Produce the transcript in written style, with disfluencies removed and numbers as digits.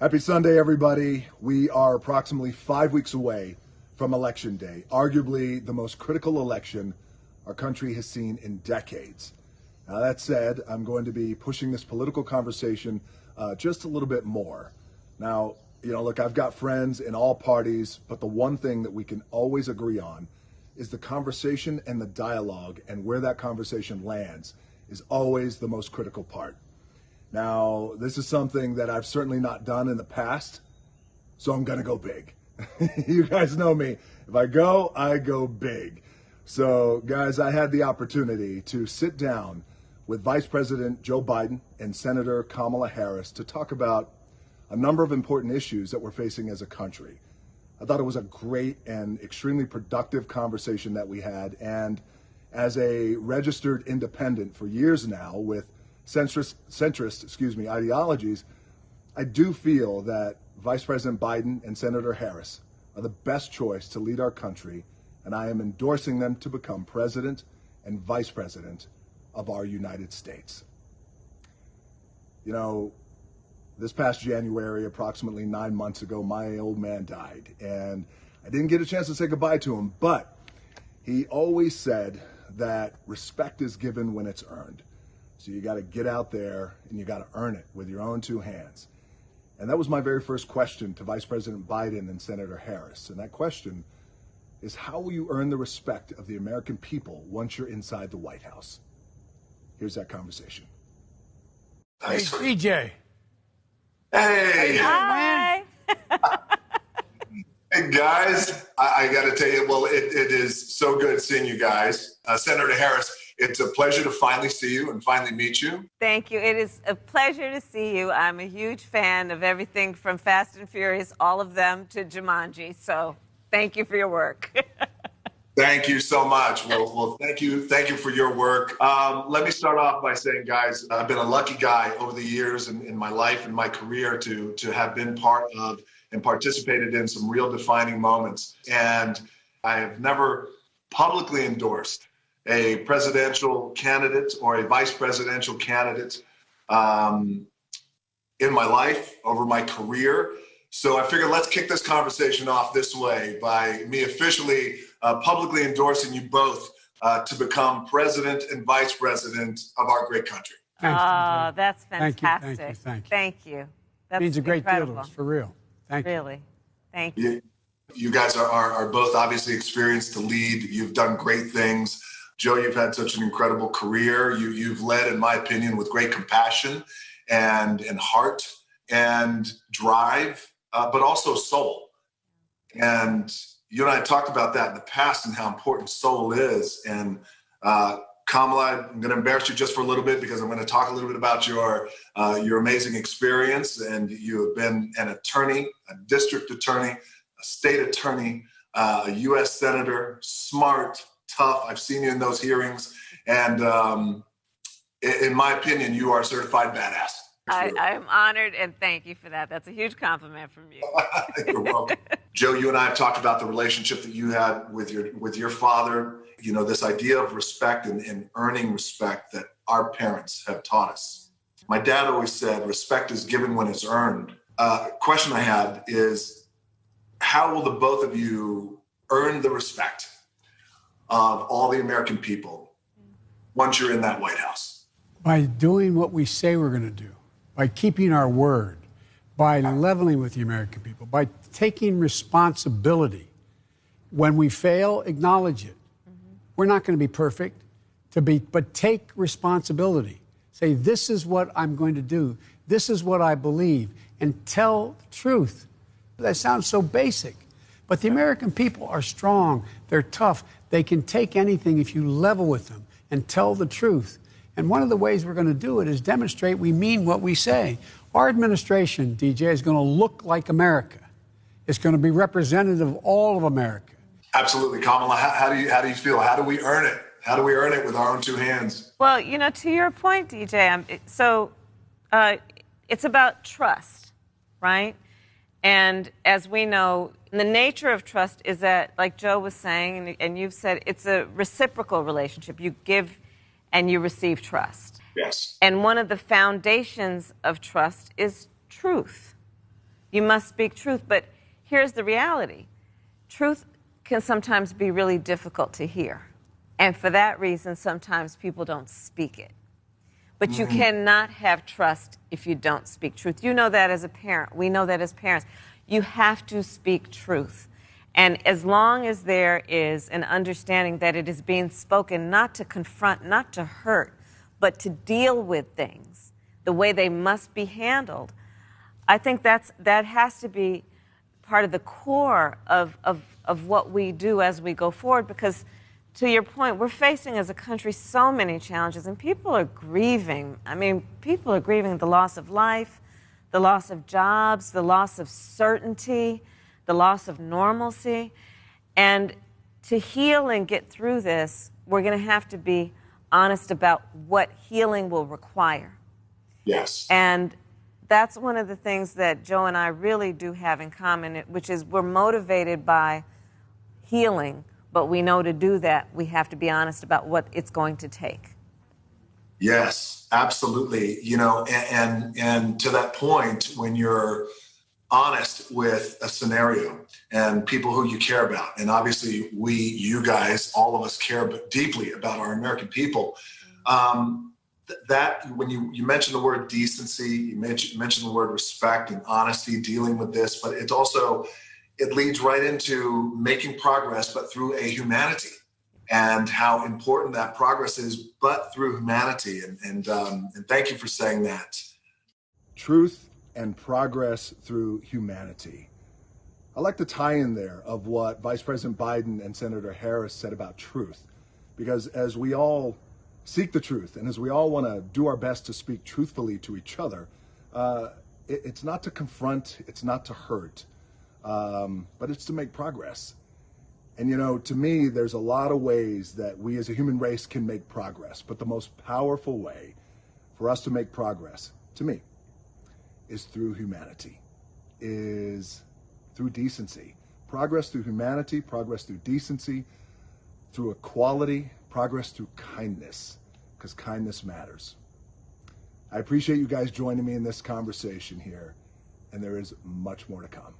Happy Sunday, everybody. We are approximately 5 weeks away from Election Day, arguably the most critical election our country has seen in decades. Now, that said, I'm going to be pushing this political conversation just a little bit more. Now, look, I've got friends in all parties, but the one thing that we can always agree on is the conversation and the dialogue, and where that conversation lands is always the most critical part. Now, this is something that I've certainly not done in the past, so I'm going to go big. You guys know me. If I go big. So, guys, I had the opportunity to sit down with Vice President Joe Biden and Senator Kamala Harris to talk about a number of important issues that we're facing as a country. I thought it was a great and extremely productive conversation that we had. And as a registered independent for years now with centrist ideologies, I do feel that Vice President Biden and Senator Harris are the best choice to lead our country, and I am endorsing them to become President and Vice President of our United States. This past January, approximately 9 months ago, my old man died, and I didn't get a chance to say goodbye to him, but he always said that respect is given when it's earned. So you got to get out there and you got to earn it with your own two hands. And that was my very first question to Vice President Biden and Senator Harris. And that question is, how will you earn the respect of the American people once you're inside the White House? Here's that conversation. Hey, DJ. Hey. Hi. Hey, guys. I got to tell you, well, it is so good seeing you guys. Senator Harris, it's a pleasure to finally see you and finally meet you. Thank you. It is a pleasure to see you. I'm a huge fan of everything from Fast and Furious, all of them, to Jumanji. So thank you for your work. Thank you so much. Well, thank you for your work. Let me start off by saying, guys, I've been a lucky guy over the years in my life and my career to have been part of and participated in some real defining moments. And I have never publicly endorsed a presidential candidate or a vice presidential candidate in my life, over my career. So I figured let's kick this conversation off this way by me officially publicly endorsing you both to become president and vice president of our great country. Oh, that's fantastic. Thank you. That means a great deal to us, for real. Thank you. Really. Thank you. You guys are both obviously experienced to lead. You've done great things. Joe, you've had such an incredible career. You've led, in my opinion, with great compassion and heart and drive, but also soul. And you and I talked about that in the past and how important soul is. And Kamala, I'm going to embarrass you just for a little bit because I'm going to talk a little bit about your amazing experience. And you have been an attorney, a district attorney, a state attorney, a U.S. senator, smart, tough. I've seen you in those hearings. And in my opinion, you are a certified badass. I'm honored, and thank you for that. That's a huge compliment from you. You're welcome. Joe, you and I have talked about the relationship that you had with your father. This idea of respect and earning respect that our parents have taught us. My dad always said, respect is given when it's earned. Question I had is, how will the both of you earn the respect of all the American people once you're in that White House? By doing what we say we're going to do, by keeping our word, by leveling with the American people, by taking responsibility. When we fail, acknowledge it. We're not going to be perfect, but take responsibility. Say, this is what I'm going to do. This is what I believe. And tell the truth. That sounds so basic. But the American people are strong. They're tough. They can take anything if you level with them and tell the truth. And one of the ways we're going to do it is demonstrate we mean what we say. Our administration, DJ, is going to look like America. It's going to be representative of all of America. Absolutely. Kamala, how do you feel? How do we earn it? How do we earn it with our own two hands? Well, to your point, DJ, it's about trust, right? And as we know, the nature of trust is that, like Joe was saying, and you've said, it's a reciprocal relationship. You give and you receive trust. Yes. And one of the foundations of trust is truth. You must speak truth. But here's the reality. Truth can sometimes be really difficult to hear. And for that reason, sometimes people don't speak it. But you cannot have trust if you don't speak truth. You know that as a parent. We know that as parents. You have to speak truth. And as long as there is an understanding that it is being spoken not to confront, not to hurt, but to deal with things the way they must be handled, I think that has to be part of the core of what we do as we go forward, because to your point, we're facing as a country so many challenges, and people are grieving. I mean, people are grieving the loss of life, the loss of jobs, the loss of certainty, the loss of normalcy. And to heal and get through this, we're going to have to be honest about what healing will require. Yes. And that's one of the things that Joe and I really do have in common, which is we're motivated by healing, but we know to do that, we have to be honest about what it's going to take. Yes, absolutely. You know, and to that point, when you're honest with a scenario and people who you care about, and obviously you guys, all of us care deeply about our American people. That when you mentioned the word decency, you mentioned the word respect and honesty, dealing with this, but it's also, it leads right into making progress, but through a humanity, and how important that progress is, but through humanity. And thank you for saying that. Truth and progress through humanity. I like the tie-in there of what Vice President Biden and Senator Harris said about truth, because as we all seek the truth, and as we all want to do our best to speak truthfully to each other, it's not to confront, it's not to hurt, but it's to make progress. And you know, to me, there's a lot of ways that we as a human race can make progress, but the most powerful way for us to make progress, to me, is through humanity, is through decency. Progress through humanity, progress through decency, through equality, progress through kindness, because kindness matters. I appreciate you guys joining me in this conversation here, and there is much more to come.